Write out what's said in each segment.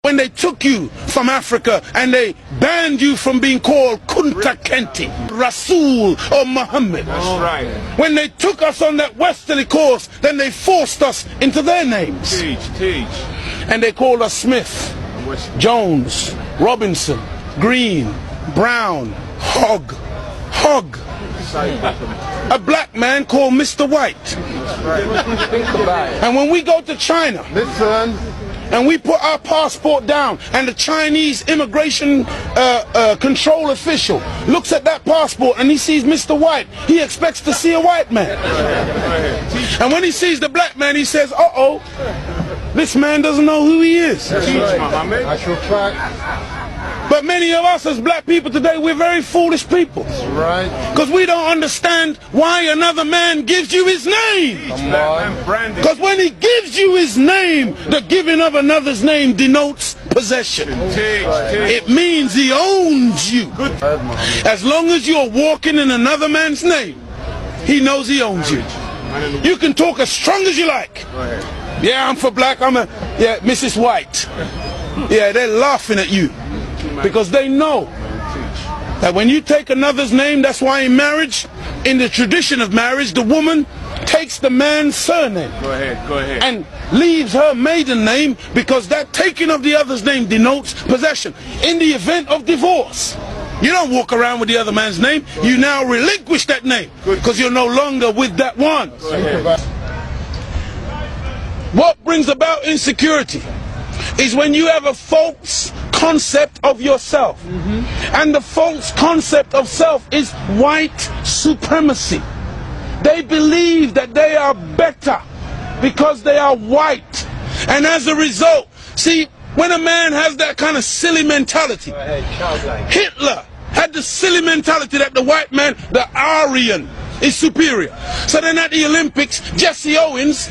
When they took you from Africa and they banned you from being called Kunta Kinte, Rasul or Muhammad. That's right. When they took us on that westerly course, then they forced us into their names. Teach. And they called us Smith, Jones, Robinson, Green, Brown, Hogg. A black man called Mr. White. And when we go to China, and we put our passport down, and the Chinese immigration control official looks at that passport and he sees Mr. White, he expects to see a white man. And when he sees the black man, he says, uh-oh, this man doesn't know who he is. But many of us as black people today, we're very foolish people. Because we don't understand why another man gives you his name. Because when he gives you his name, the giving of another's name denotes possession. It means he owns you. As long as you're walking in another man's name, he knows he owns you. You can talk as strong as you like. Yeah, I'm for black, yeah, Mrs. White. Yeah, they're laughing at you. Because they know that when you take another's name, that's why in marriage, in the tradition of marriage, the woman takes the man's surname. Go ahead. And leaves her maiden name, because that taking of the other's name denotes possession. In the event of divorce, you don't walk around with the other man's name. You now relinquish that name because you're no longer with that one. What brings about insecurity is when you have a false concept of yourself. And the false concept of self is white supremacy. They believe that they are better because they are white. And as a result, see, when a man has that kind of silly mentality, Hitler had the silly mentality that the white man, the Aryan, is superior. So then at the Olympics, Jesse Owens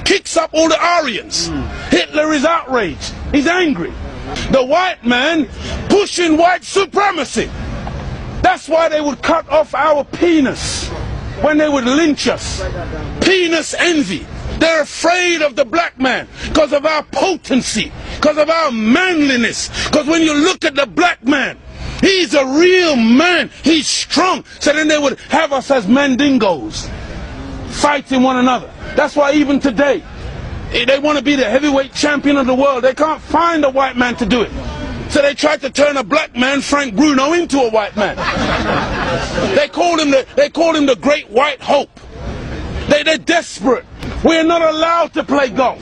kicks up all the Aryans. Hitler is outraged. He's angry. The white man pushing white supremacy. That's why they would cut off our penis when they would lynch us. Penis envy. They're afraid of the black man because of our potency, because of our manliness. Because when you look at the black man, he's a real man. He's strong. So then they would have us as mandingos, fighting one another. That's why even today, they want to be the heavyweight champion of the world. They can't find a white man to do it. So they tried to turn a black man, Frank Bruno, into a white man. They called him the Great White Hope. They're desperate. We're not allowed to play golf.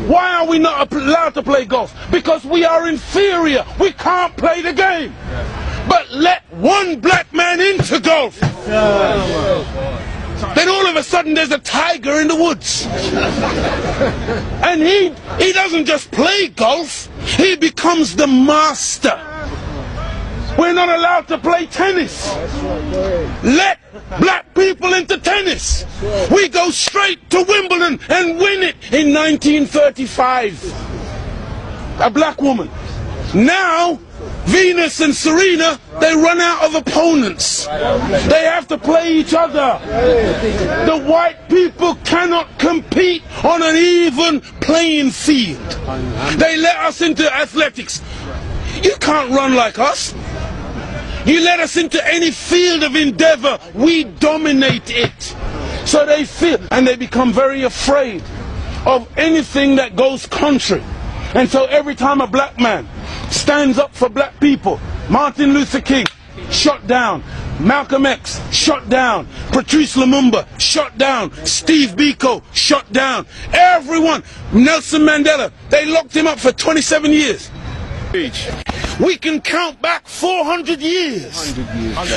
Why are we not allowed to play golf? Because we are inferior. We can't play the game. But let one black man into golf. Then all of a sudden there's a tiger in the woods. And he doesn't just play golf, he becomes the master. We're not allowed to play tennis. Let black people into tennis. We go straight to Wimbledon and win it in 1935. A black woman. Now Venus and Serena, they run out of opponents. They have to play each other. The white people cannot compete on an even playing field. They let us into athletics. You can't run like us. You let us into any field of endeavor, we dominate it. So they feel, and they become very afraid of anything that goes contrary. And so every time a black man stands up for black people, Martin Luther King, shot down. Malcolm X, shot down. Patrice Lumumba, shot down. Steve Biko, shot down. Everyone. Nelson Mandela, they locked him up for 27 years. We can count back 400 years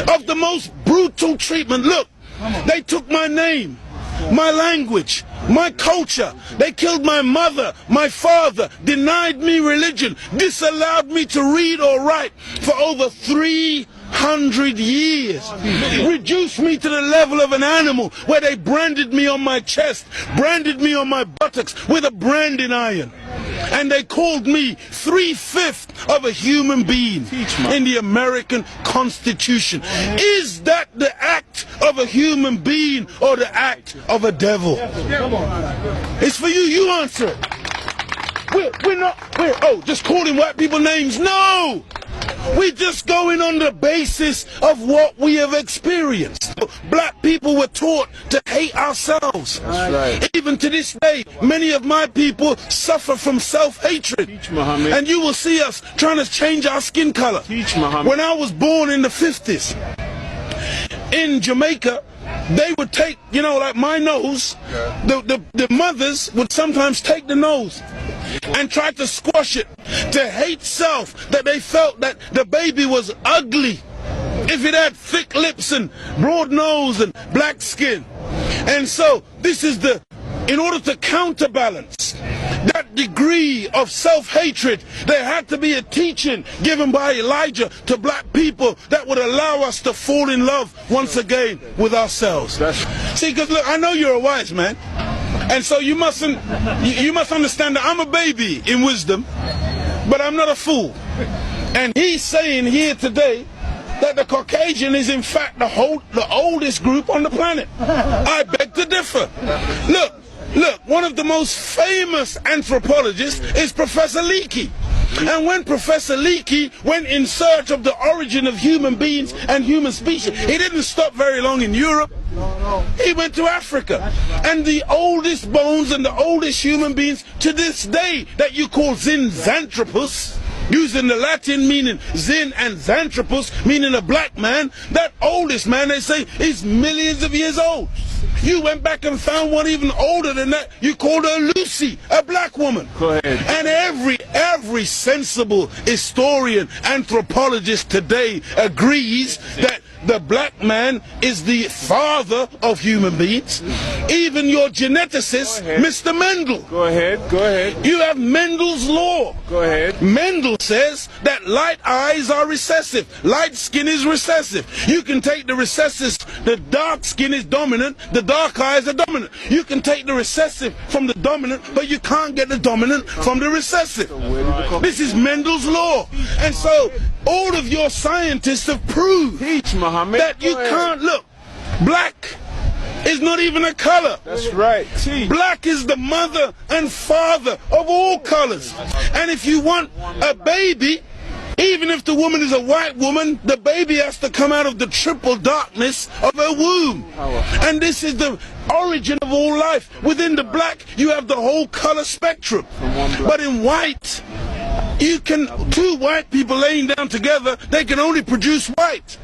of the most brutal treatment. Look, they took my name, my language, my culture. They killed my mother, my father, denied me religion, disallowed me to read or write for over 300 years. Reduced me to the level of an animal, where they branded me on my chest, branded me on my buttocks with a branding iron. And they called me 3/5 of a human being in the American Constitution. Is that the act of a human being or the act of a devil? It's for you. You answer it. we're just calling white people names. No! We're just going on the basis of what we have experienced. Black people were taught to hate ourselves. That's right. Even to this day, many of my people suffer from self-hatred. Teach, Muhammad. And you will see us trying to change our skin color. Teach, Muhammad. When I was born in the 50s, in Jamaica, they would take, you know, like my nose, the mothers would sometimes take the nose and try to squash it, to hate self, that they felt that the baby was ugly if it had thick lips and broad nose and black skin. And so this is in order to counterbalance that degree of self-hatred, there had to be a teaching given by Elijah to black people that would allow us to fall in love once again with ourselves. See, because look, I know you're a wise man, and so you must understand that I'm a baby in wisdom, but I'm not a fool. And he's saying here today that the Caucasian is in fact the oldest group on the planet. I beg to differ. Look, one of the most famous anthropologists is Professor Leakey. And when Professor Leakey went in search of the origin of human beings and human species, he didn't stop very long in Europe. He went to Africa. And the oldest bones and the oldest human beings to this day that you call Zinjanthropus, using the Latin meaning Zin and Xanthropus, meaning a black man, that oldest man, they say, is millions of years old. You went back and found one even older than that. You called her Lucy, a black woman. Go ahead. And every sensible historian, anthropologist today agrees that the black man is the father of human beings. Even your geneticist, Mr. Mendel. Go ahead. You have Mendel's law. Go ahead. Mendel says that light eyes are recessive. Light skin is recessive. You can take the recessive, the dark skin is dominant, the dark eyes are dominant. You can take the recessive from the dominant, but you can't get the dominant from the recessive. This is Mendel's law. And so all of your scientists have proved that you can't look. Black is not even a color. That's right. Black is the mother and father of all colors. And if you want a baby, even if the woman is a white woman, the baby has to come out of the triple darkness of her womb. And this is the origin of all life. Within the black, you have the whole color spectrum. But in white, two white people laying down together, they can only produce white.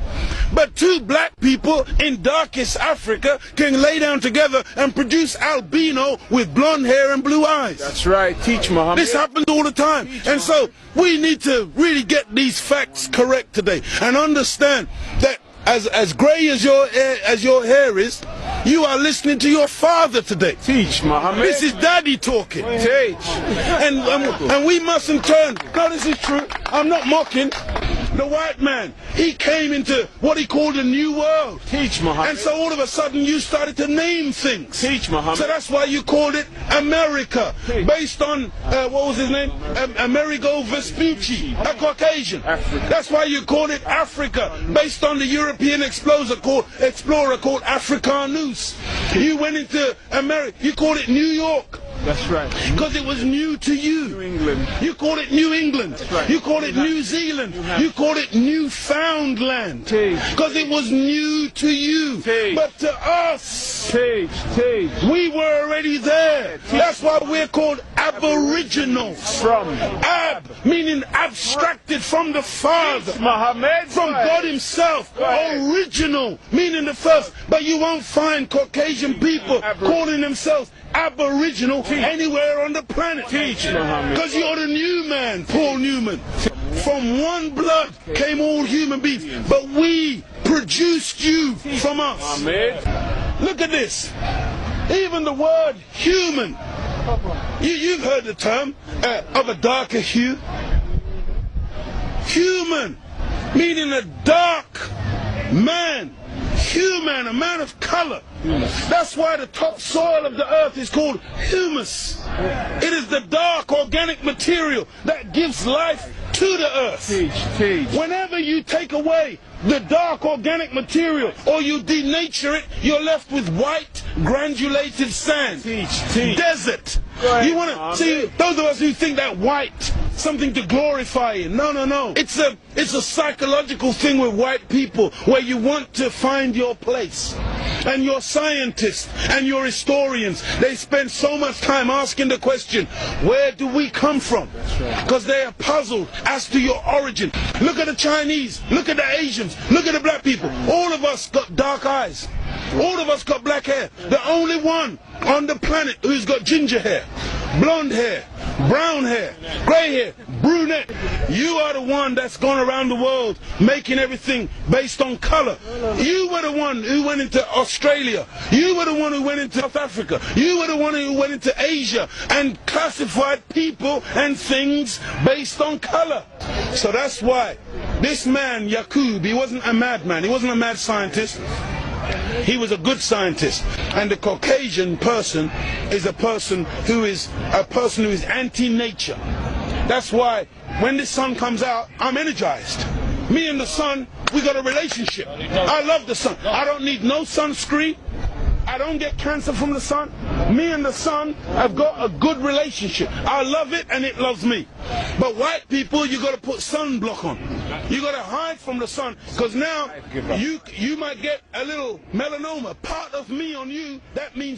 But two black people in darkest Africa can lay down together and produce albino with blonde hair and blue eyes. That's right. Teach, Muhammad. This happens all the time. And so we need to really get these facts correct today and understand that as gray as your hair is, you are listening to your father today. Teach, Muhammad. This is daddy talking. Teach. And we mustn't turn. No, this is true. I'm not mocking. The white man, he came into what he called a new world. Teach, Muhammad. And so all of a sudden you started to name things. Teach, Muhammad. So that's why you called it America, based on, what was his name? Amerigo Vespucci, a Caucasian. Africa. That's why you called it Africa, based on the European explorer called Africanus. You went into America, you called it New York. That's right. Because it was new to you. New England. You called it New England. That's right. You called it New Zealand. You called it Newfoundland. Because it was new to you. But to us, we were already there. That's why we're called aboriginals. From ab, meaning abstracted from the Father. Muhammad. From God himself. Original, meaning the first. But you won't find Caucasian people calling themselves aboriginal anywhere on the planet. Because you're the new man, Paul Newman. From one blood came all human beings, but we produced you from us. Look at this. Even the word human, you've heard the term of a darker hue. Human, meaning a dark man. Human, a man of color. That's why the topsoil of the earth is called humus. It is the dark organic material that gives life to the earth. Whenever you take away the dark organic material or you denature it, you're left with white granulated sand. Desert. You want to see those of us who think that white something to glorify in. No, no, no. It's a psychological thing with white people where you want to find your place. And your scientists and your historians, they spend so much time asking the question, where do we come from? Because they are puzzled as to your origin. Look at the Chinese, look at the Asians, look at the black people. All of us got dark eyes. All of us got black hair. The only one on the planet who's got ginger hair, blonde hair, brown hair, grey hair, brunette. You are the one that's gone around the world making everything based on colour. You were the one who went into Australia. You were the one who went into South Africa. You were the one who went into Asia and classified people and things based on colour. So that's why this man, Yaqub, he wasn't a madman. He wasn't a mad scientist. He was a good scientist. And the Caucasian person is a person who is anti-nature. That's why when the sun comes out, I'm energized. Me and the sun, we got a relationship. I love the sun. I don't need no sunscreen. I don't get cancer from the sun. Me and the sun have got a good relationship. I love it and it loves me. But white people, you got to put sunblock on. You got to hide from the sun, because now you might get a little melanoma. Part of me on you, that means